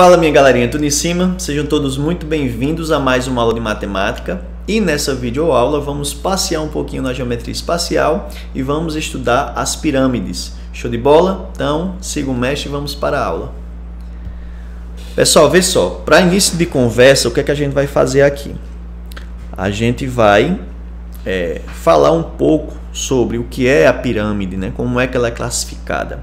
Fala minha galerinha, tudo em cima? Sejam todos muito bem-vindos a mais uma aula de matemática. E nessa videoaula vamos passear um pouquinho na geometria espacial e vamos estudar as pirâmides. Show de bola? Então siga o mestre e vamos para a aula. Pessoal, vê só, para início de conversa, o que é que a gente vai fazer aqui? A gente vai falar um pouco sobre o que é a pirâmide, né? Como é que ela é classificada.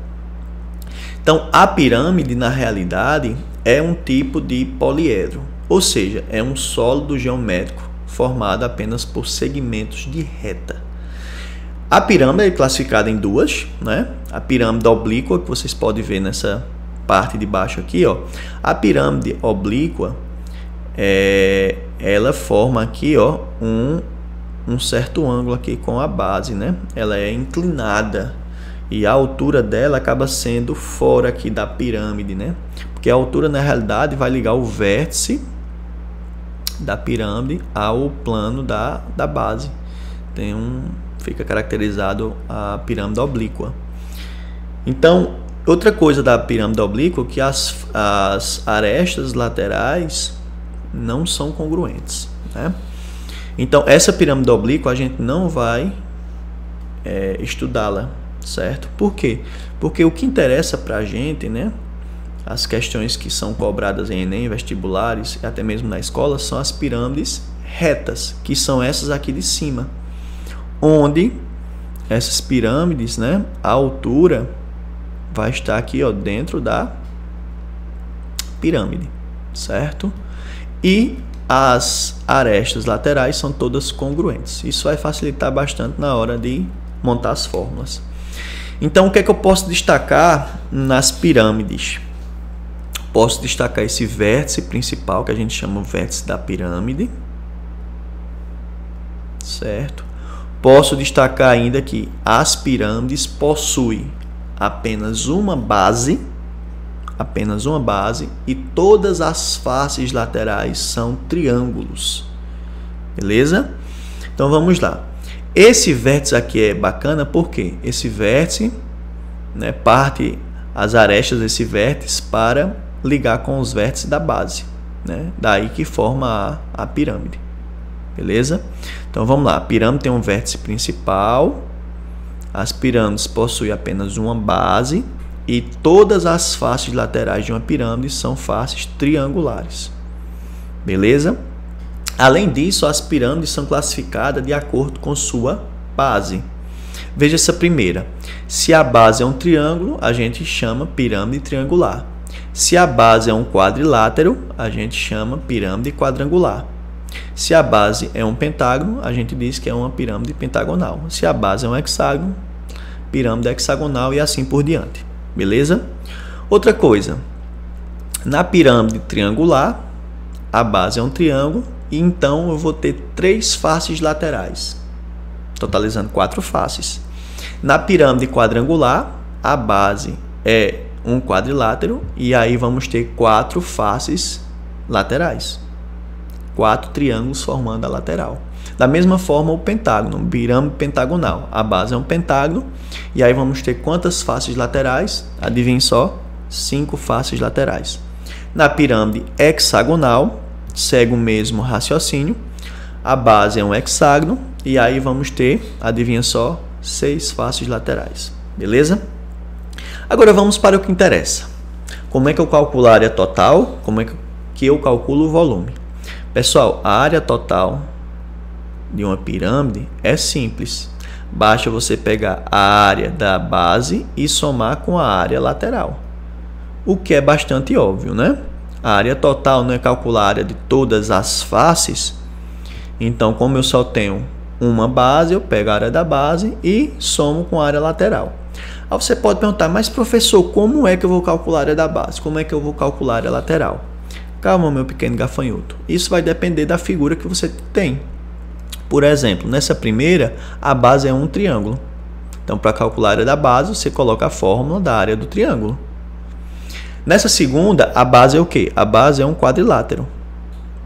Então, a pirâmide, na realidade, é um tipo de poliedro, ou seja, é um sólido geométrico formado apenas por segmentos de reta. A pirâmide é classificada em duas, né? A pirâmide oblíqua, que vocês podem ver nessa parte de baixo aqui, ó. A pirâmide oblíqua, ela forma aqui, ó, um certo ângulo aqui com a base, né? Ela é inclinada. E a altura dela acaba sendo fora aqui da pirâmide, né? Porque a altura, na realidade, vai ligar o vértice da pirâmide ao plano da base. Fica caracterizado a pirâmide oblíqua. Então, outra coisa da pirâmide oblíqua é que as arestas laterais não são congruentes, né? Então, essa pirâmide oblíqua a gente não vai estudá-la. Certo? Por quê? Porque o que interessa para a gente, né? As questões que são cobradas em Enem, vestibulares, até mesmo na escola, são as pirâmides retas, que são essas aqui de cima. Onde essas pirâmides, né? A altura vai estar aqui, ó, dentro da pirâmide, certo? E as arestas laterais são todas congruentes. Isso vai facilitar bastante na hora de montar as fórmulas. Então, o que é que eu posso destacar nas pirâmides? Posso destacar esse vértice principal, que a gente chama o vértice da pirâmide. Certo? Posso destacar ainda que as pirâmides possuem apenas uma base, e todas as faces laterais são triângulos. Beleza? Então, vamos lá. Esse vértice aqui é bacana porque esse vértice, né, parte as arestas desse vértice para ligar com os vértices da base, né? Daí que forma a pirâmide. Beleza? Então vamos lá. A pirâmide tem um vértice principal, as pirâmides possuem apenas uma base e todas as faces laterais de uma pirâmide são faces triangulares. Beleza? Além disso, as pirâmides são classificadas de acordo com sua base. Veja essa primeira. Se a base é um triângulo, a gente chama pirâmide triangular. Se a base é um quadrilátero, a gente chama pirâmide quadrangular. Se a base é um pentágono, a gente diz que é uma pirâmide pentagonal. Se a base é um hexágono, pirâmide hexagonal e assim por diante. Beleza? Outra coisa. Na pirâmide triangular, a base é um triângulo. E então eu vou ter 3 faces laterais, totalizando 4 faces. Na pirâmide quadrangular, a base é um quadrilátero e aí vamos ter 4 faces laterais, 4 triângulos formando a lateral. Da mesma forma, o pentágono, pirâmide pentagonal, a base é um pentágono e aí vamos ter quantas faces laterais? Adivinhe só, 5 faces laterais. Na pirâmide hexagonal, segue o mesmo raciocínio, a base é um hexágono e aí vamos ter, adivinha só, 6 faces laterais, beleza? Agora vamos para o que interessa. Como é que eu calculo a área total? Como é que eu calculo o volume? Pessoal, a área total de uma pirâmide é simples, basta você pegar a área da base e somar com a área lateral, o que é bastante óbvio, né? A área total não é calcular a área de todas as faces. Então, como eu só tenho uma base, eu pego a área da base e somo com a área lateral. Aí você pode perguntar, mas professor, como é que eu vou calcular a área da base? Como é que eu vou calcular a área lateral? Calma, meu pequeno gafanhoto. Isso vai depender da figura que você tem. Por exemplo, nessa primeira, a base é um triângulo. Então, para calcular a área da base, você coloca a fórmula da área do triângulo. Nessa segunda, a base é o quê? A base é um quadrilátero.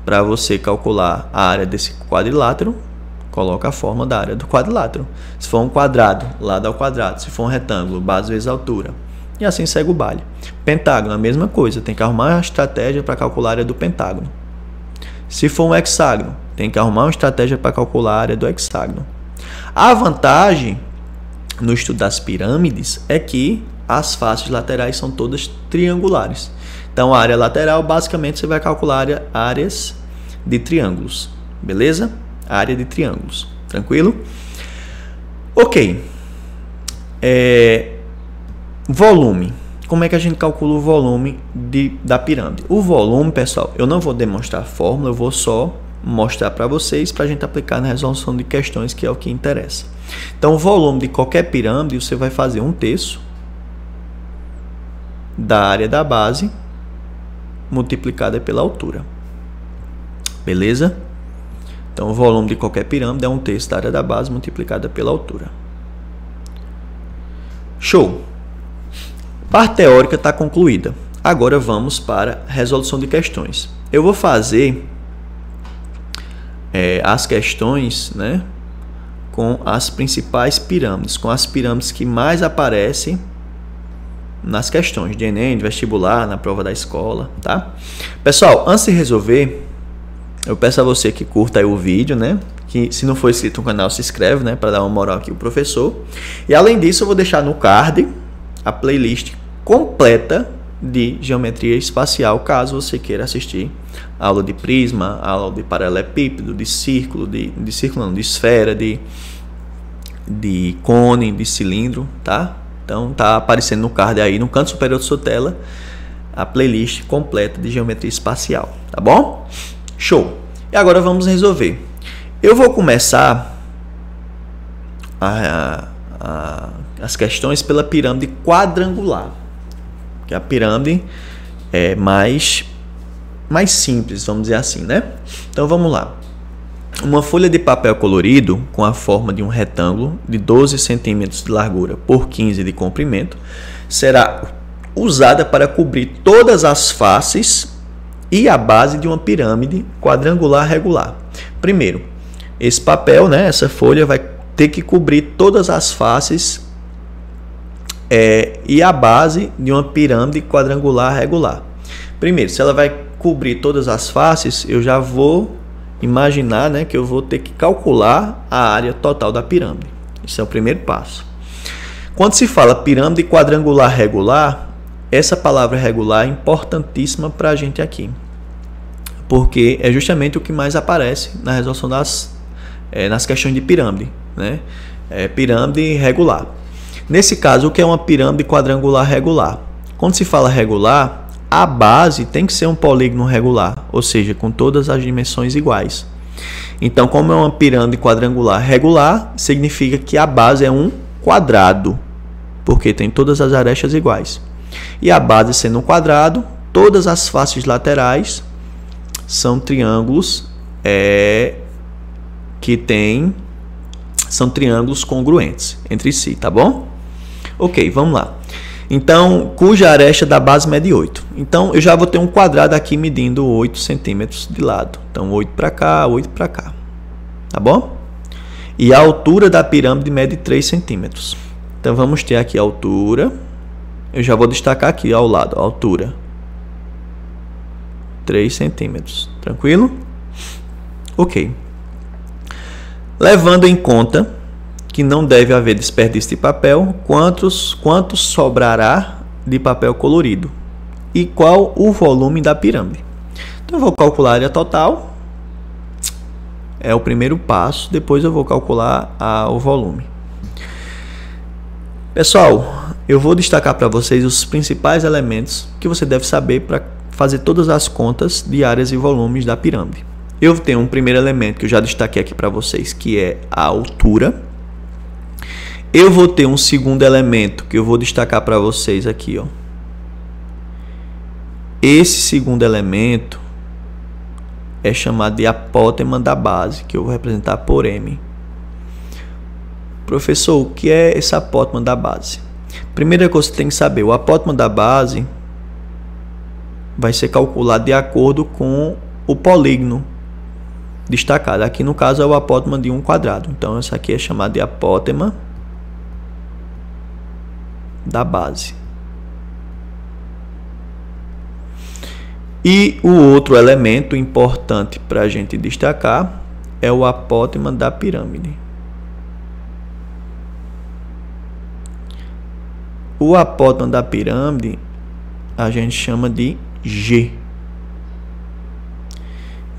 Para você calcular a área desse quadrilátero, coloca a fórmula da área do quadrilátero. Se for um quadrado, lado ao quadrado. Se for um retângulo, base vezes altura. e assim segue o baile. Pentágono, a mesma coisa, tem que arrumar uma estratégia para calcular a área do pentágono. Se for um hexágono, tem que arrumar uma estratégia para calcular a área do hexágono. A vantagem no estudo das pirâmides é que as faces laterais são todas triangulares. Então, a área lateral, basicamente, você vai calcular áreas de triângulos. Beleza? Área de triângulos. Tranquilo? Ok. Volume. Como é que a gente calcula o volume da pirâmide? O volume, pessoal, eu não vou demonstrar a fórmula, eu vou só mostrar para vocês para a gente aplicar na resolução de questões, que é o que interessa. Então, o volume de qualquer pirâmide, você vai fazer 1/3 da área da base multiplicada pela altura. Beleza? Então, o volume de qualquer pirâmide é 1/3 da área da base multiplicada pela altura. Show! Parte teórica está concluída. Agora vamos para a resolução de questões. Eu vou fazer as questões, né, com as principais pirâmides, com as pirâmides que mais aparecem nas questões de Enem, de vestibular, na prova da escola, tá? Pessoal, antes de resolver, eu peço a você que curta aí o vídeo, né? Que se não for inscrito no canal, se inscreve, né? Para dar uma moral aqui ao professor. E além disso, eu vou deixar no card a playlist completa de geometria espacial, caso você queira assistir aula de prisma, aula de paralelepípedo, de círculo, de esfera, de cone, de cilindro, tá? Então tá aparecendo no card aí, no canto superior da sua tela, a playlist completa de geometria espacial, tá bom? Show! E agora vamos resolver. Eu vou começar as questões pela pirâmide quadrangular, que é a pirâmide mais simples, vamos dizer assim, né? Então vamos lá. Uma folha de papel colorido com a forma de um retângulo de 12 centímetros de largura por 15 de comprimento será usada para cobrir todas as faces e a base de uma pirâmide quadrangular regular. Primeiro, esse papel, né, essa folha vai ter que cobrir todas as faces e a base de uma pirâmide quadrangular regular. Primeiro, se ela vai cobrir todas as faces, eu já vou imaginar, né, que eu vou ter que calcular a área total da pirâmide. Esse é o primeiro passo. Quando se fala pirâmide quadrangular regular, essa palavra regular é importantíssima para a gente aqui, porque é justamente o que mais aparece na resolução nas questões de pirâmide, né? Pirâmide regular. Nesse caso, o que é uma pirâmide quadrangular regular? Quando se fala regular, a base tem que ser um polígono regular, ou seja, com todas as dimensões iguais. Então, como é uma pirâmide quadrangular regular, significa que a base é um quadrado, porque tem todas as arestas iguais. E a base sendo um quadrado, todas as faces laterais são triângulos são triângulos congruentes entre si, tá bom? Ok, vamos lá. Então, cuja aresta da base mede 8. Então, eu já vou ter um quadrado aqui medindo 8 centímetros de lado. Então, 8 para cá, 8 para cá. Tá bom? E a altura da pirâmide mede 3 centímetros. Então, vamos ter aqui a altura. Eu já vou destacar aqui ao lado, a altura. 3 centímetros. Tranquilo? Ok. Levando em conta que não deve haver desperdício de papel, quanto sobrará de papel colorido e qual o volume da pirâmide. Então eu vou calcular a área total, é o primeiro passo, depois eu vou calcular o volume. Pessoal, eu vou destacar para vocês os principais elementos que você deve saber para fazer todas as contas de áreas e volumes da pirâmide. Eu tenho um primeiro elemento que eu já destaquei aqui para vocês, que é a altura. Eu vou ter um segundo elemento que eu vou destacar para vocês aqui, ó. Esse segundo elemento é chamado de apótema da base, que eu vou representar por M. Professor, o que é esse apótema da base? Primeira coisa que você tem que saber, o apótema da base vai ser calculado de acordo com o polígono destacado. Aqui no caso é o apótema de um quadrado. Então essa aqui é chamada de apótema da base. E o outro elemento importante para a gente destacar é o apótema da pirâmide. O apótema da pirâmide a gente chama de G.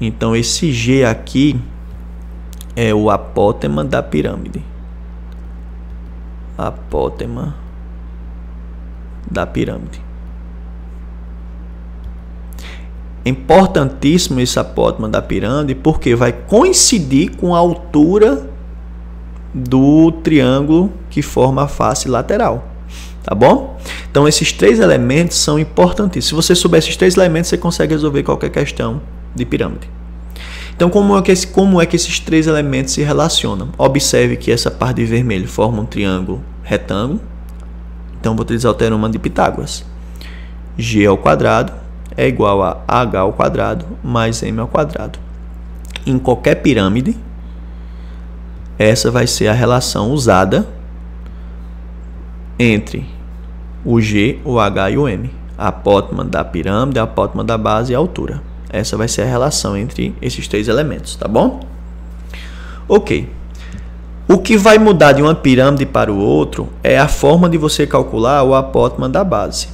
Então esse G aqui é o apótema da pirâmide. Apótema da pirâmide. É importantíssimo esse apótema da pirâmide porque vai coincidir com a altura do triângulo que forma a face lateral. Tá bom? Então esses três elementos são importantíssimos. Se você souber esses três elementos, você consegue resolver qualquer questão de pirâmide. Então como é que esses três elementos se relacionam? Observe que essa parte de vermelho forma um triângulo retângulo. Então vou utilizar o teorema de Pitágoras. G ao quadrado é igual a H ao quadrado mais M ao quadrado. Em qualquer pirâmide, essa vai ser a relação usada entre o G, o H e o M. A apótema da pirâmide, a apótema da base e a altura. Essa vai ser a relação entre esses três elementos, tá bom? Ok. O que vai mudar de uma pirâmide para o outro é a forma de você calcular o apótema da base.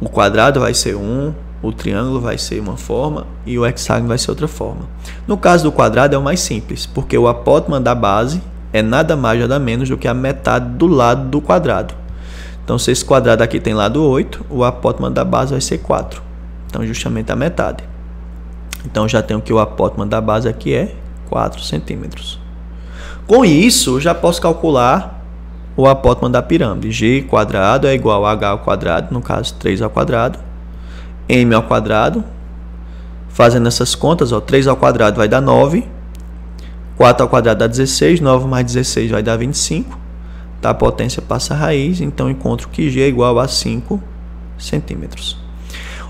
O quadrado vai ser o triângulo vai ser uma forma e o hexágono vai ser outra forma. No caso do quadrado é o mais simples, porque o apótema da base é nada mais nada menos do que a metade do lado do quadrado. Então, se esse quadrado aqui tem lado 8, o apótema da base vai ser 4. Então, justamente a metade. Então, já tenho que o apótema da base aqui é 4 centímetros. Com isso, eu já posso calcular o apótema da pirâmide. G quadrado é igual a H ao quadrado, no caso 3 ao quadrado, M ao quadrado. Fazendo essas contas, ó, 3 ao quadrado vai dar 9. 4 ao quadrado dá 16, 9 mais 16 vai dar 25. Tá? A potência passa a raiz, então encontro que G é igual a 5 centímetros.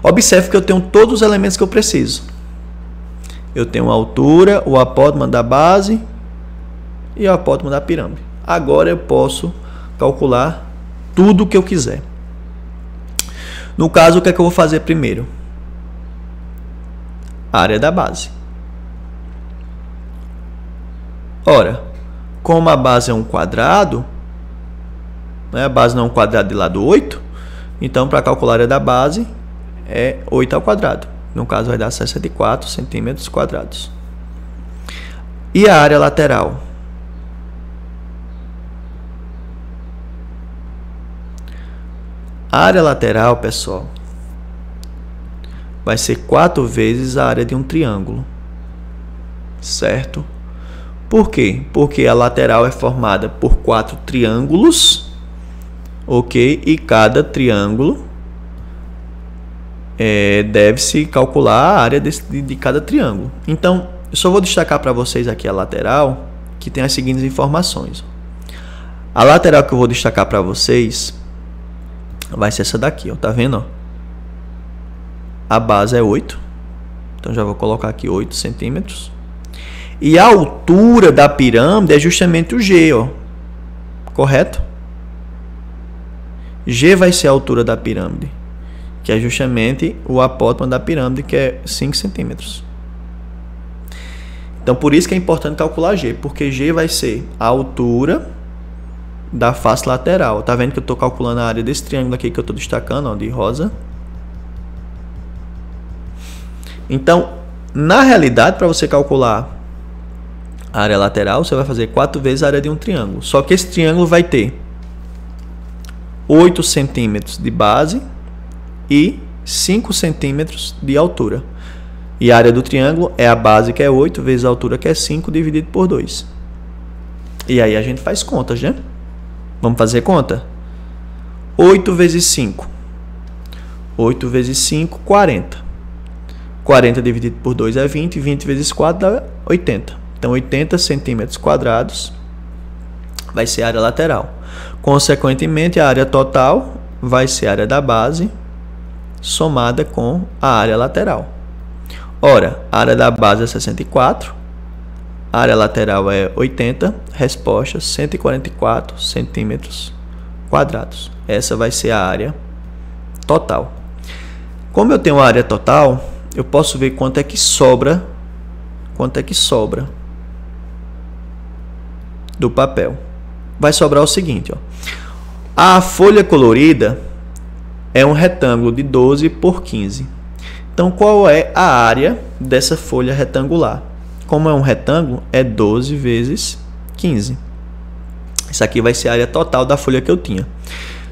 Observe que eu tenho todos os elementos que eu preciso. Eu tenho a altura, o apótema da base e o apótema da pirâmide. Agora eu posso calcular tudo o que eu quiser. No caso, o que é que eu vou fazer primeiro? A área da base. Ora, como a base é um quadrado, né, a base não é um quadrado de lado 8, então para calcular a área da base é 8 ao quadrado. No caso vai dar 64 centímetros quadrados. E a área lateral? A área lateral, pessoal, vai ser 4 vezes a área de um triângulo, certo? Por quê? Porque a lateral é formada por 4 triângulos, ok? E cada triângulo deve-se calcular a área de cada triângulo. Então, eu só vou destacar para vocês aqui a lateral, que tem as seguintes informações. A lateral que eu vou destacar para vocês vai ser essa daqui, ó, tá vendo? Ó? A base é 8, então já vou colocar aqui 8 centímetros. E a altura da pirâmide é justamente o G, ó, correto? G vai ser a altura da pirâmide, que é justamente o apótema da pirâmide, que é 5 centímetros. Então, por isso que é importante calcular G, porque G vai ser a altura da face lateral. Tá vendo que eu estou calculando a área desse triângulo aqui que eu estou destacando, ó, de rosa. Então, na realidade, para você calcular a área lateral, você vai fazer 4 vezes a área de um triângulo. Só que esse triângulo vai ter 8 centímetros de base e 5 centímetros de altura. E a área do triângulo é a base, que é 8, vezes a altura, que é 5, dividido por 2. E aí a gente faz contas, né? Vamos fazer conta? 8 vezes 5. 8 vezes 5, 40. 40 dividido por 2 é 20. 20 vezes 4 dá 80. Então, 80 centímetros quadrados vai ser a área lateral. Consequentemente, a área total vai ser a área da base somada com a área lateral. Ora, a área da base é 64, a área lateral é 80, resposta 144 centímetros quadrados. Essa vai ser a área total. Como eu tenho a área total, eu posso ver quanto é que sobra do papel. Vai sobrar o seguinte, ó. A folha colorida é um retângulo de 12 por 15. Então, qual é a área dessa folha retangular? Como é um retângulo, é 12 vezes 15. Isso aqui vai ser a área total da folha que eu tinha.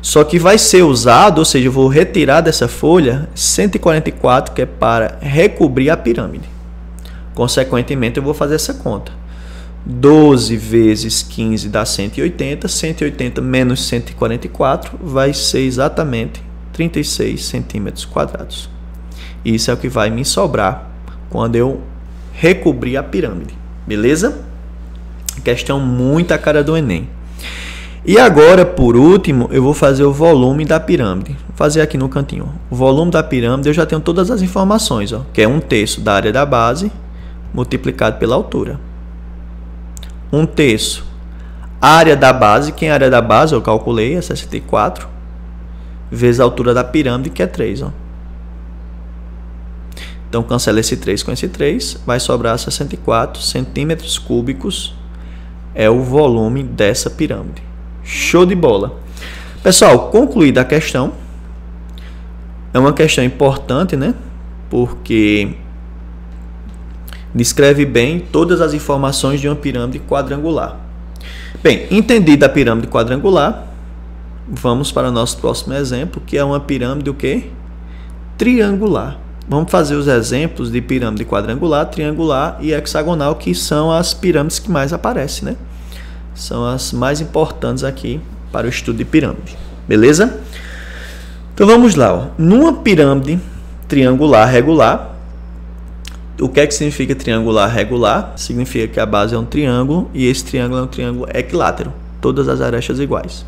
Só que vai ser usado, ou seja, eu vou retirar dessa folha 144, que é para recobrir a pirâmide. Consequentemente, eu vou fazer essa conta. 12 vezes 15 dá 180. 180 menos 144 vai ser exatamente 36 centímetros quadrados. Isso é o que vai me sobrar quando eu recobrir a pirâmide. Beleza? Questão muito a cara do Enem. E agora, por último, eu vou fazer o volume da pirâmide. Vou fazer aqui no cantinho. O volume da pirâmide eu já tenho todas as informações, ó, que é 1/3 da área da base multiplicado pela altura. 1/3 área da base, que é a área da base eu calculei, é 64, vezes a altura da pirâmide, que é 3. Ó. Então, cancela esse 3 com esse 3, vai sobrar 64 centímetros cúbicos, é o volume dessa pirâmide. Show de bola! Pessoal, concluída a questão, é uma questão importante, né? Porque descreve bem todas as informações de uma pirâmide quadrangular. Bem, entendida a pirâmide quadrangular, vamos para o nosso próximo exemplo, que é uma pirâmide o quê? Triangular. Vamos fazer os exemplos de pirâmide quadrangular, triangular e hexagonal, que são as pirâmides que mais aparecem, né? São as mais importantes aqui para o estudo de pirâmide. Beleza? Então vamos lá. Ó. Numa pirâmide triangular regular, o que é que significa triangular regular? Significa que a base é um triângulo e esse triângulo é um triângulo equilátero. Todas as arestas iguais.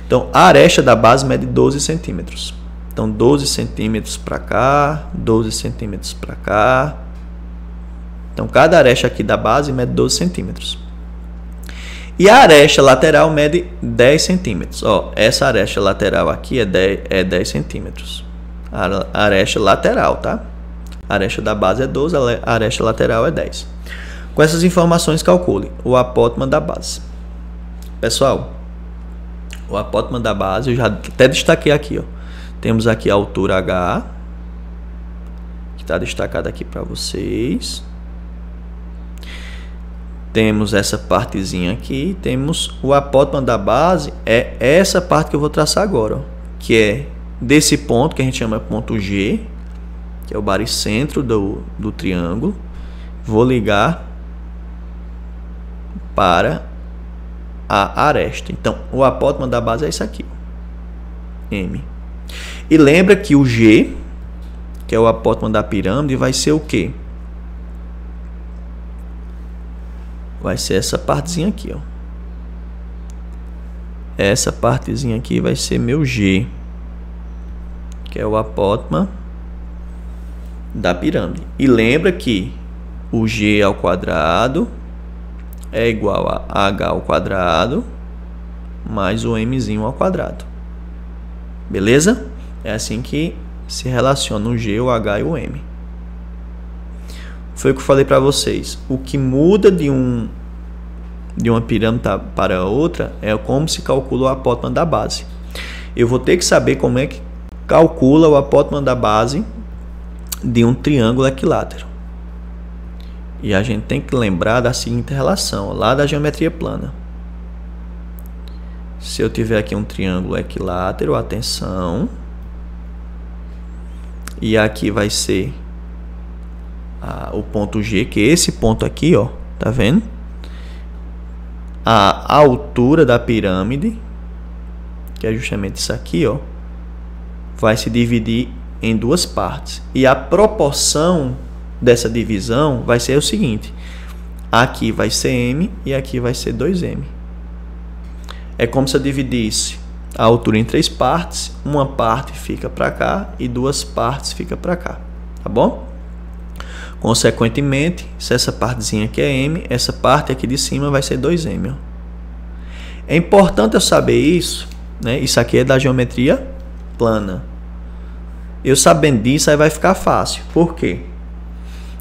Então, a aresta da base mede 12 centímetros. Então, 12 centímetros para cá, 12 centímetros para cá. Então, cada aresta aqui da base mede 12 centímetros. E a aresta lateral mede 10 centímetros. Ó, essa aresta lateral aqui é 10 centímetros. A aresta lateral, tá? A aresta da base é 12, a aresta lateral é 10. Com essas informações, calcule o apótema da base. Pessoal, o apótema da base, eu já até destaquei aqui, ó. Temos aqui a altura H, que está destacada aqui para vocês. Temos essa partezinha aqui, temos o apótema da base, é essa parte que eu vou traçar agora, ó, que é desse ponto que a gente chama ponto G, que é o baricentro do triângulo. Vou ligar para a aresta. Então, o apótema da base é isso aqui, M. E lembra que o G, que é o apótema da pirâmide, vai ser o quê? Vai ser essa partezinha aqui, ó. Essa partezinha aqui vai ser meu G, que é o apótema da pirâmide. E lembra que o G ao quadrado é igual a H ao quadrado mais o Mzinho ao quadrado. Beleza? É assim que se relaciona o G, o H e o M. Foi o que eu falei para vocês. O que muda de uma pirâmide para outra é como se calcula o apótema da base. Eu vou ter que saber como é que calcula o apótema da base de um triângulo equilátero. E a gente tem que lembrar da seguinte relação, lá da geometria plana. Se eu tiver aqui um triângulo equilátero, atenção, e aqui vai ser o ponto G, que é esse ponto aqui, ó, tá vendo? A altura da pirâmide, que é justamente isso aqui, ó, vai se dividir em duas partes. E a proporção dessa divisão vai ser o seguinte: aqui vai ser M e aqui vai ser 2M. É como se eu dividisse a altura em 3 partes, uma parte fica para cá e 2 partes fica para cá, tá bom? Consequentemente, se essa partezinha aqui é M, essa parte aqui de cima vai ser 2M. Ó. É importante eu saber isso, né? Isso aqui é da geometria plana. Eu sabendo disso, aí vai ficar fácil. Por quê?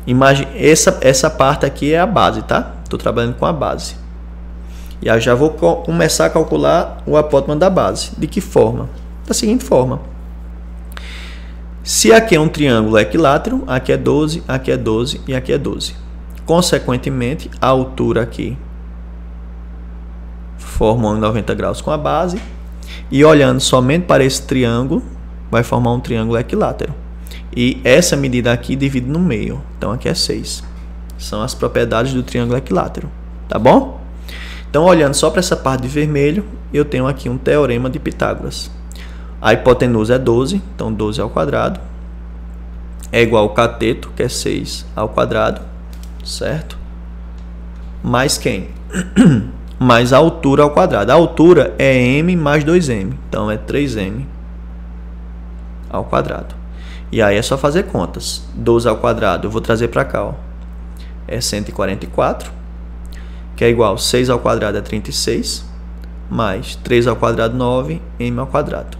Imagine, essa parte aqui é a base, tá? Estou trabalhando com a base. E aí já vou começar a calcular o apótema da base. De que forma? Da seguinte forma. Se aqui é um triângulo equilátero, aqui é 12, aqui é 12 e aqui é 12. Consequentemente, a altura aqui forma um 90 graus com a base. E olhando somente para esse triângulo, vai formar um triângulo equilátero. E essa medida aqui divide no meio. Então aqui é 6. São as propriedades do triângulo equilátero. Tá bom? Então, olhando só para essa parte de vermelho, eu tenho aqui um teorema de Pitágoras. A hipotenusa é 12, então 12 ao quadrado é igual ao cateto, que é 6 ao quadrado, certo? Mais quem? Mais a altura ao quadrado. A altura é m mais 2m, então é 3m ao quadrado. E aí é só fazer contas. 12 ao quadrado, eu vou trazer para cá, ó. É 144. Que é igual a 6 ao quadrado é 36, mais 3 ao quadrado 9, m ao quadrado.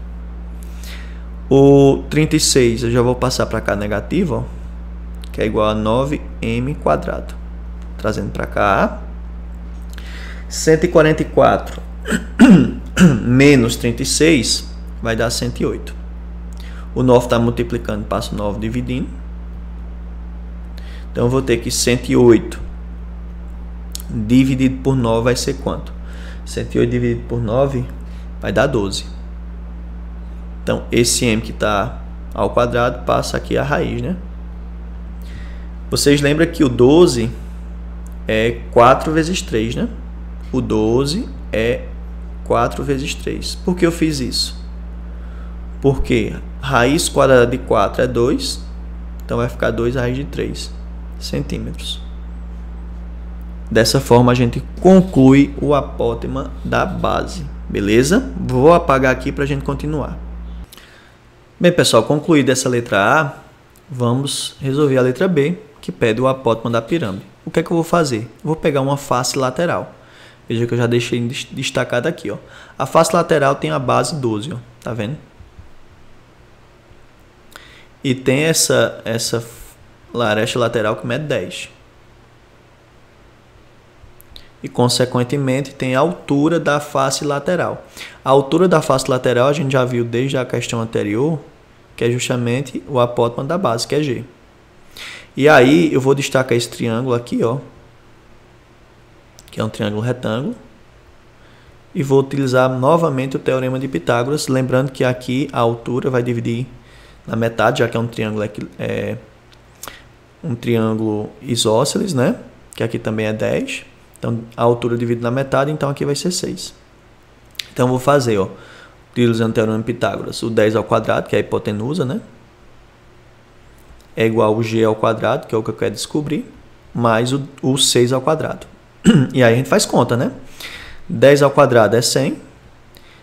O 36 eu já vou passar para cá negativo, ó, que é igual a 9m quadrado. Trazendo para cá, 144 menos 36 vai dar 108. O 9 está multiplicando, passo 9 dividindo. Então eu vou ter que 108 dividido por 9 vai ser quanto? 108 dividido por 9 vai dar 12. Então, esse m que está ao quadrado passa aqui a raiz, né? Vocês lembram que o 12 é 4 vezes 3, né? O 12 é 4 vezes 3. Por que eu fiz isso? Porque raiz quadrada de 4 é 2, então vai ficar 2 raiz de 3 centímetros. Dessa forma, a gente conclui o apótema da base, beleza? Vou apagar aqui para a gente continuar. Bem, pessoal, concluída essa letra A, vamos resolver a letra B, que pede o apótema da pirâmide. O que é que eu vou fazer? Vou pegar uma face lateral. Veja que eu já deixei destacado aqui, ó. A face lateral tem a base 12, ó. Tá vendo? E tem essa aresta lateral que mede 10. E, consequentemente, tem a altura da face lateral. A altura da face lateral a gente já viu desde a questão anterior, que é justamente o apótema da base, que é G. E aí, eu vou destacar esse triângulo aqui, ó, que é um triângulo retângulo. E vou utilizar novamente o teorema de Pitágoras, lembrando que aqui a altura vai dividir na metade, já que é um triângulo isósceles, né? Que aqui também é 10. Então, a altura divide na metade, então aqui vai ser 6. Então, eu vou fazer, ó, utilizando o teorema de Pitágoras, o 10 ao quadrado, que é a hipotenusa, né? É igual ao g ao quadrado, que é o que eu quero descobrir, mais o 6 ao quadrado. E aí a gente faz conta, né? 10 ao quadrado é 100,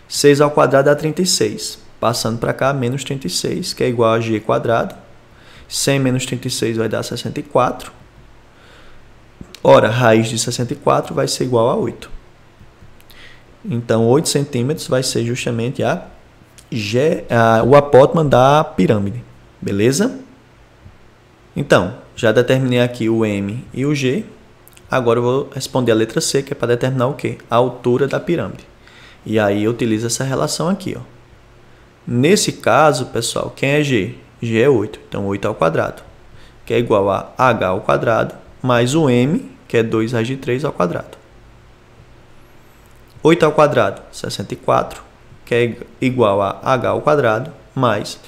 6 ao quadrado é 36. Passando para cá, menos 36, que é igual a g quadrado. 100 menos 36 vai dar 64. Ora, raiz de 64 vai ser igual a 8. Então, 8 centímetros vai ser justamente o apótema da pirâmide. Beleza? Então, já determinei aqui o M e o G. Agora eu vou responder a letra C, que é para determinar o quê? A altura da pirâmide. E aí eu utilizo essa relação aqui, ó. Nesse caso, pessoal, quem é G? G é 8. Então, 8 ao quadrado, que é igual a H ao quadrado, mais o M, que é 2 raiz de 3 ao quadrado. 8 ao quadrado, 64, que é igual a H ao quadrado, mais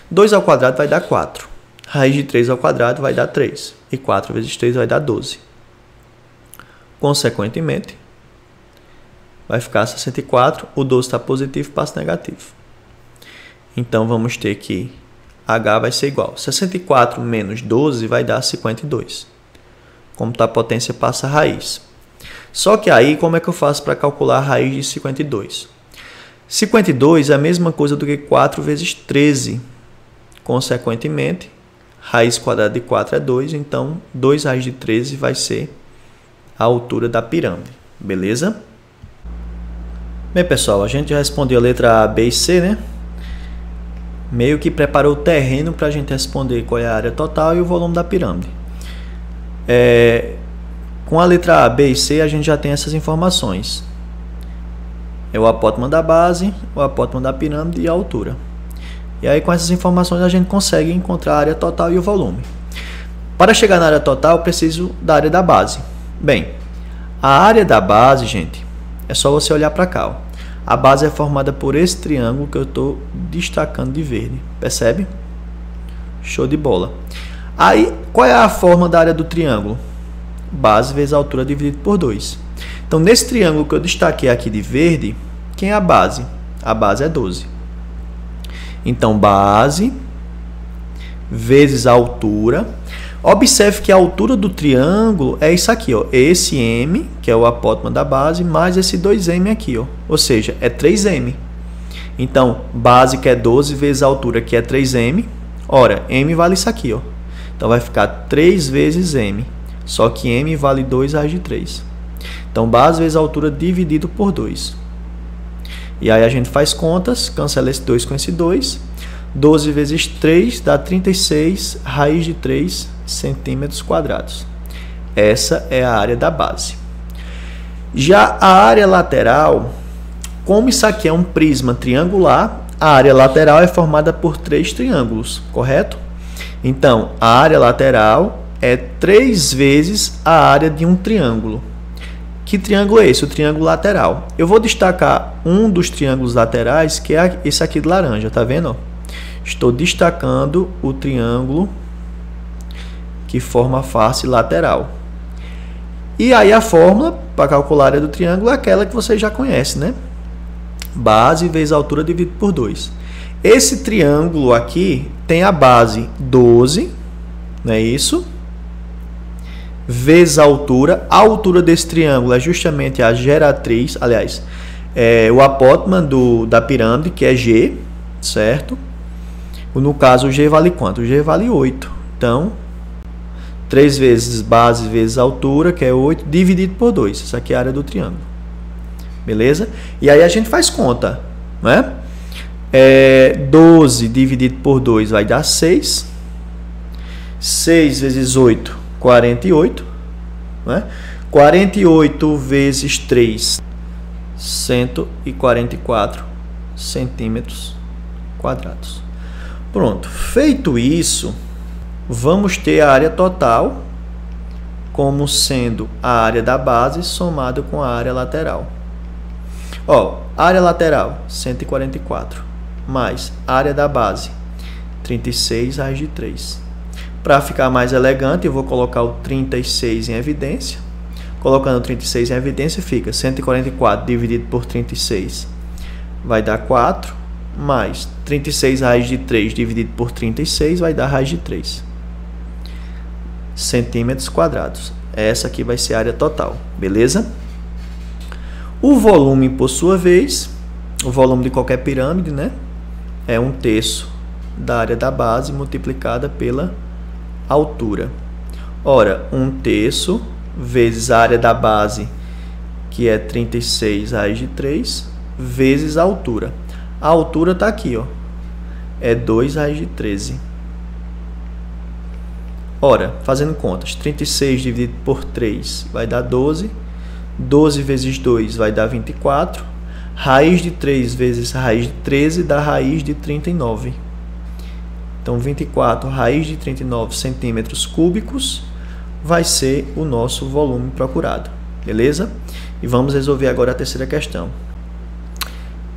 2 ao quadrado vai dar 4. Raiz de 3 ao quadrado vai dar 3. E 4 vezes 3 vai dar 12. Consequentemente, vai ficar 64. O 12 está positivo, passa negativo. Então, vamos ter que H vai ser igual. 64 menos 12 vai dar 52. Como está a potência, passa a raiz. Só que aí, como é que eu faço para calcular a raiz de 52? 52 é a mesma coisa do que 4 vezes 13. Consequentemente, raiz quadrada de 4 é 2. Então, 2 raiz de 13 vai ser a altura da pirâmide. Beleza? Bem, pessoal, a gente já respondeu a letra A, B e C, né? Meio que preparou o terreno para a gente responder qual é a área total e o volume da pirâmide. Com a letra A, B e C, a gente já tem essas informações. É o apótema da base, o apótema da pirâmide e a altura. E aí, com essas informações, a gente consegue encontrar a área total e o volume. Para chegar na área total, eu preciso da área da base. Bem, a área da base, gente, é só você olhar para cá. Ó. A base é formada por esse triângulo que eu estou destacando de verde. Percebe? Show de bola. Aí, qual é a forma da área do triângulo? Base vezes a altura dividido por 2. Então, nesse triângulo que eu destaquei aqui de verde, quem é a base? A base é 12. Então, base vezes a altura. Observe que a altura do triângulo é isso aqui, ó. Esse M, que é o apótema da base, mais esse 2M aqui, ó. Ou seja, é 3M. Então, base que é 12 vezes a altura, que é 3M. Ora, M vale isso aqui, ó. Então, vai ficar 3 vezes M. Só que M vale 2 raiz de 3. Então, base vezes a altura dividido por 2. E aí a gente faz contas, cancela esse 2 com esse 2. 12 vezes 3 dá 36 raiz de 3 centímetros quadrados. Essa é a área da base. Já a área lateral, como isso aqui é um prisma triangular, a área lateral é formada por 3 triângulos, correto? Então, a área lateral é 3 vezes a área de um triângulo. Que triângulo é esse? O triângulo lateral. Eu vou destacar um dos triângulos laterais, que é esse aqui de laranja, tá vendo? Estou destacando o triângulo que forma a face lateral. E aí a fórmula para calcular a área do triângulo é aquela que você já conhece, né? Base vezes a altura dividido por 2. Esse triângulo aqui tem a base 12, não é isso? Vezes a altura. A altura desse triângulo é justamente a geratriz, aliás, o apótema da pirâmide, que é G, certo? No caso, o G vale quanto? O G vale 8. Então, 3 vezes base vezes altura, que é 8, dividido por 2. Essa aqui é a área do triângulo. Beleza? E aí a gente faz conta, né? 12 dividido por 2 vai dar 6. 6 vezes 8, 48. Né? 48 vezes 3, 144 centímetros quadrados. Pronto. Feito isso, vamos ter a área total como sendo a área da base somada com a área lateral. Ó, área lateral, 144, mais área da base, 36 raiz de 3. Para ficar mais elegante, eu vou colocar o 36 em evidência. Colocando o 36 em evidência, fica 144 dividido por 36, vai dar 4, mais 36 raiz de 3 dividido por 36, vai dar raiz de 3 centímetros quadrados. Essa aqui vai ser a área total, beleza? O volume, por sua vez, o volume de qualquer pirâmide, né, é 1/3 da área da base multiplicada pela altura. Ora, 1/3 vezes a área da base, que é 36 raiz de 3, vezes a altura. A altura está aqui, ó, é 2 raiz de 13. Ora, fazendo contas, 36 dividido por 3 vai dar 12. 12 vezes 2 vai dar 24. Raiz de 3 vezes raiz de 13 dá raiz de 39. Então, 24 raiz de 39 centímetros cúbicos vai ser o nosso volume procurado. Beleza? E vamos resolver agora a terceira questão.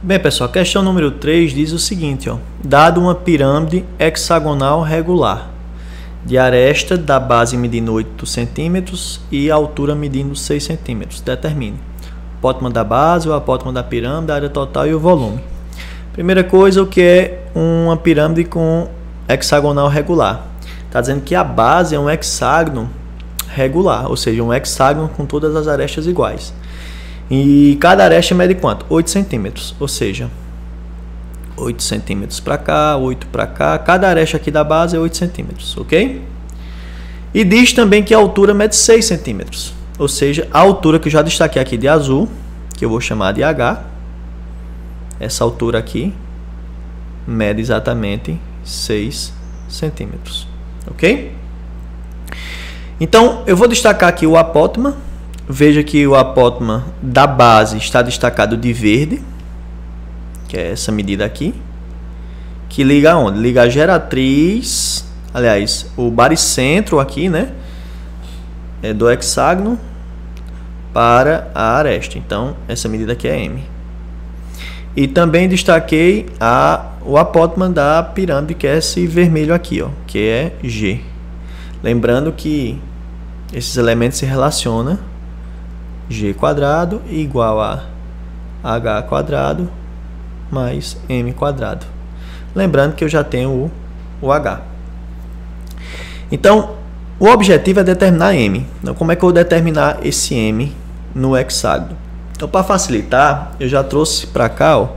Bem, pessoal, a questão número 3 diz o seguinte, ó. Dado uma pirâmide hexagonal regular, de aresta da base medindo 8 centímetros e a altura medindo 6 centímetros. Determine o apótema da base, o apótema da pirâmide, a área total e o volume. Primeira coisa, o que é uma pirâmide com hexagonal regular? Está dizendo que a base é um hexágono regular, ou seja, um hexágono com todas as arestas iguais. E cada aresta mede quanto? 8 centímetros, ou seja, 8 centímetros para cá, 8 para cá. Cada aresta aqui da base é 8 centímetros, ok? E diz também que a altura mede 6 centímetros. Ou seja, a altura que eu já destaquei aqui de azul, que eu vou chamar de H. Essa altura aqui mede exatamente 6 centímetros. Ok? Então, eu vou destacar aqui o apótema. Veja que o apótema da base está destacado de verde, que é essa medida aqui, que liga onde? Liga a geratriz, aliás, o baricentro aqui, né? É do hexágono para a aresta. Então, essa medida aqui é M. E também destaquei o apótema da pirâmide, que é esse vermelho aqui, ó, que é G. Lembrando que esses elementos se relacionam. G quadrado igual a H quadrado mais M quadrado. Lembrando que eu já tenho o H. Então, o objetivo é determinar M. Então, como é que eu vou determinar esse M no hexágono? Então, para facilitar, eu já trouxe para cá, ó,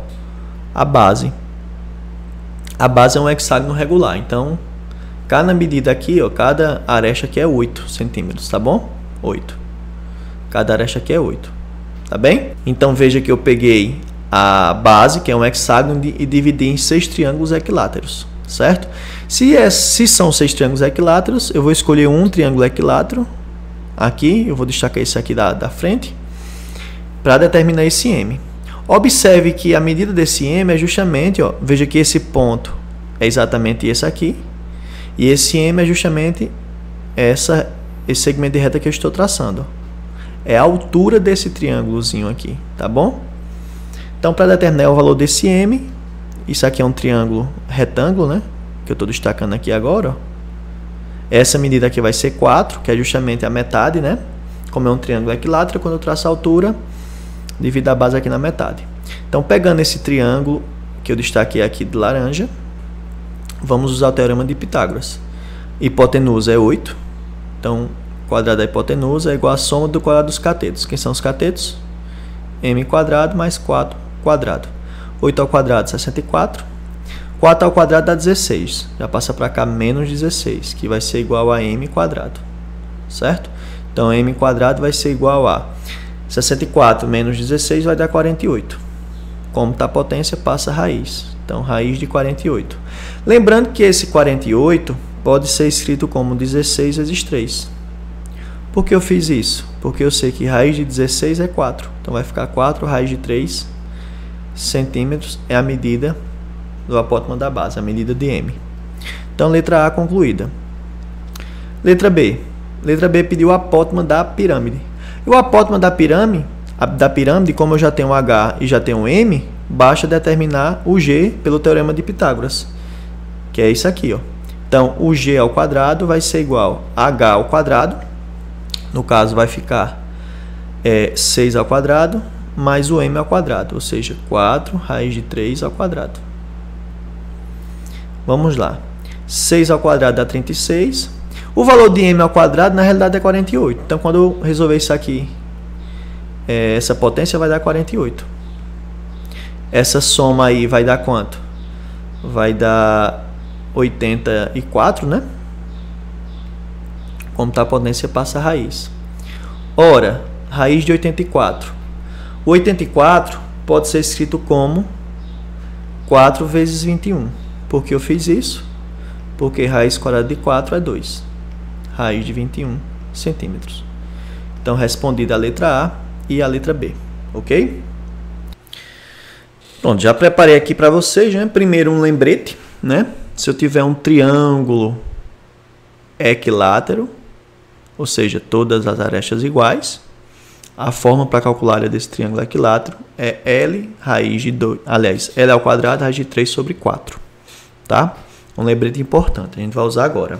a base. A base é um hexágono regular. Então, cada medida aqui, ó, cada aresta aqui é 8 centímetros, tá bom? 8. Cada aresta aqui é 8. Tá bem? Então, veja que eu peguei a base, que é um hexágono, e dividi em 6 triângulos equiláteros, certo? Se são 6 triângulos equiláteros, eu vou escolher um triângulo equilátero aqui, eu vou destacar esse aqui da frente, para determinar esse M. Observe que a medida desse M é justamente, ó, veja que esse ponto é exatamente esse aqui, e esse M é justamente esse segmento de reta que eu estou traçando. É a altura desse triângulozinho aqui, tá bom? Então, para determinar o valor desse M, isso aqui é um triângulo retângulo, né? Que eu estou destacando aqui agora, ó. Essa medida aqui vai ser 4, que é justamente a metade, né? Como é um triângulo equilátero, quando eu traço a altura, divido a base aqui na metade. Então, pegando esse triângulo que eu destaquei aqui de laranja, vamos usar o teorema de Pitágoras. Hipotenusa é 8. Então, o quadrado da hipotenusa é igual à soma do quadrado dos catetos. Quem são os catetos? M quadrado mais 4 quadrado. 8 ao quadrado, 64. 4 ao quadrado dá 16. Já passa para cá menos 16, que vai ser igual a M quadrado. Certo? Então, M quadrado vai ser igual a 64 menos 16 vai dar 48. Como está a potência, passa a raiz. Então, raiz de 48. Lembrando que esse 48 pode ser escrito como 16 vezes 3. Por que eu fiz isso? Porque eu sei que raiz de 16 é 4. Então, vai ficar 4 raiz de 3 centímetros é a medida do apótema da base, a medida de M. Então, letra A concluída. Letra B. Letra B pediu o apótema da pirâmide. E o apótema da pirâmide, como eu já tenho H e já tenho M, basta determinar o G pelo teorema de Pitágoras, que é isso aqui, ó. Então, o G ao quadrado vai ser igual a H ao quadrado, no caso vai ficar 6 ao quadrado, mais o M ao quadrado, ou seja, 4 raiz de 3 ao quadrado. Vamos lá. 6 ao quadrado dá 36. O valor de M ao quadrado, na realidade, é 48. Então, quando eu resolver isso aqui, essa potência vai dar 48. Essa soma aí vai dar quanto? Vai dar 84, né? Como está a potência, passa a raiz. Ora, raiz de 84. O 84 pode ser escrito como 4 vezes 21. Por que eu fiz isso? Porque raiz quadrada de 4 é 2. Raiz de 21 centímetros. Então, respondida a letra A e a letra B. Ok? Pronto, já preparei aqui para vocês, né? Primeiro um lembrete, né? Se eu tiver um triângulo equilátero, ou seja, todas as arestas iguais, a forma para calcular a área desse triângulo equilátero é L raiz de 2, aliás, L ao quadrado raiz de 3 sobre 4, tá? Um lembrete importante, a gente vai usar agora.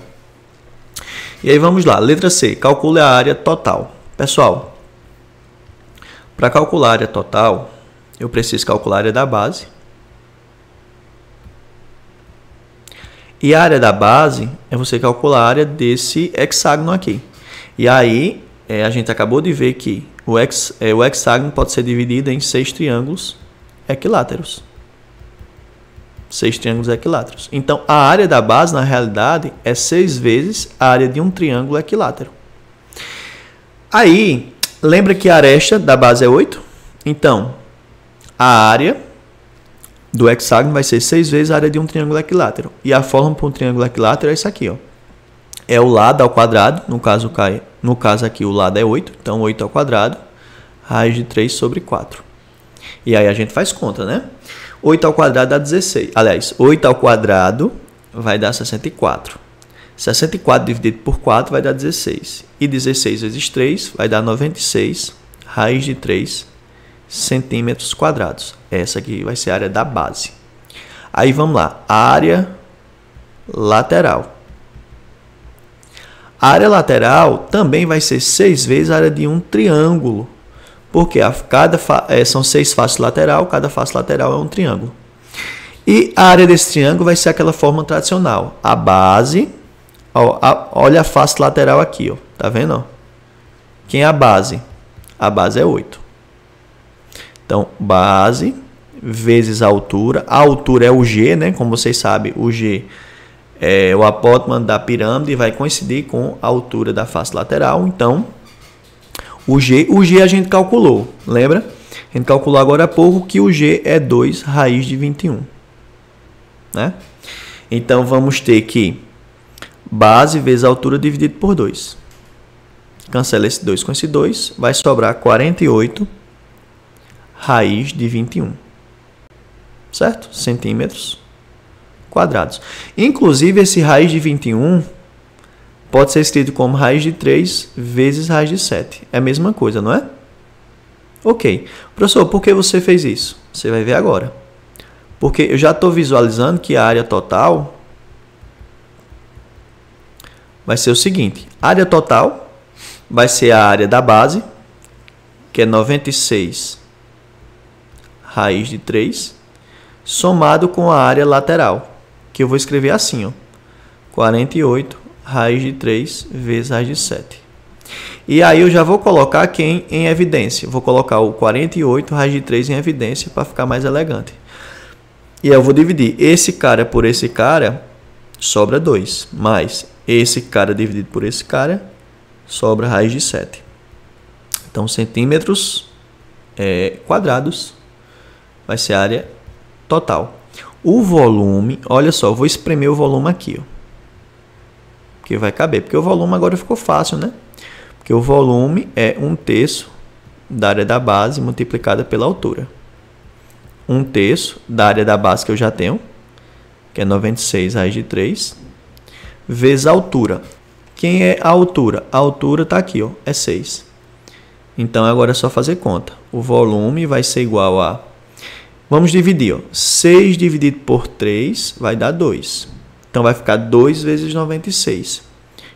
E aí vamos lá, letra C, calcule a área total. Pessoal, para calcular a área total, eu preciso calcular a área da base. E a área da base é você calcular a área desse hexágono aqui. E aí, a gente acabou de ver que o hexágono pode ser dividido em 6 triângulos equiláteros. 6 triângulos equiláteros. Então, a área da base, na realidade, é 6 vezes a área de um triângulo equilátero. Aí, lembra que a aresta da base é 8? Então, a área do hexágono vai ser 6 vezes a área de um triângulo equilátero. E a fórmula para um triângulo equilátero é isso aqui, ó. É o lado ao quadrado, no caso aqui o lado é 8, então 8 ao quadrado, raiz de 3 sobre 4. E aí a gente faz conta, né? 8 ao quadrado dá 16. Aliás, 8 ao quadrado vai dar 64. 64 dividido por 4 vai dar 16. E 16 vezes 3 vai dar 96, raiz de 3 centímetros quadrados. Essa aqui vai ser a área da base. Aí vamos lá, área lateral. A área lateral também vai ser 6 vezes a área de um triângulo. Porque são 6 faces lateral, cada face lateral é um triângulo. E a área desse triângulo vai ser aquela forma tradicional. A base, ó, olha a face lateral aqui, ó, tá vendo? Ó? Quem é a base? A base é 8. Então, base vezes a altura. A altura é o G, né? Como vocês sabem, o G é o apótema da pirâmide e vai coincidir com a altura da face lateral. Então, o G a gente calculou, lembra? A gente calculou agora há pouco que o G é 2 raiz de 21. Né? Então, vamos ter que base vezes a altura dividido por 2. Cancela esse 2 com esse 2, vai sobrar 48 raiz de 21. Certo? Centímetros quadrados. Inclusive, esse raiz de 21 pode ser escrito como raiz de 3 vezes raiz de 7. É a mesma coisa, não é? Ok. Professor, por que você fez isso? Você vai ver agora. Porque eu já estou visualizando que a área total vai ser o seguinte. A área total vai ser a área da base, que é 96 raiz de 3, somado com a área lateral, que eu vou escrever assim, ó, 48 raiz de 3 vezes raiz de 7. E aí eu já vou colocar aqui em evidência. Vou colocar o 48 raiz de 3 em evidência para ficar mais elegante. E aí eu vou dividir esse cara por esse cara, sobra 2. Mais esse cara dividido por esse cara, sobra raiz de 7. Então, centímetros quadrados vai ser a área total. O volume, olha só, eu vou espremer o volume aqui, ó, que vai caber, porque o volume agora ficou fácil, né? Porque o volume é 1/3 da área da base multiplicada pela altura. 1/3 da área da base que eu já tenho, que é 96 raiz de 3, vezes a altura. Quem é a altura? A altura está aqui, ó, é 6. Então, agora é só fazer conta. O volume vai ser igual a... Vamos dividir, ó. 6 dividido por 3 vai dar 2. Então, vai ficar 2 vezes 96,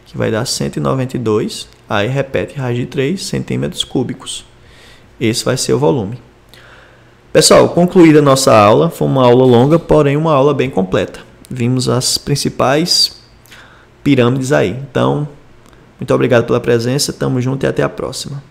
que vai dar 192. Aí, repete, raiz de 3 centímetros cúbicos. Esse vai ser o volume. Pessoal, concluída a nossa aula. Foi uma aula longa, porém uma aula bem completa. Vimos as principais pirâmides aí. Então, muito obrigado pela presença. Tamo junto e até a próxima.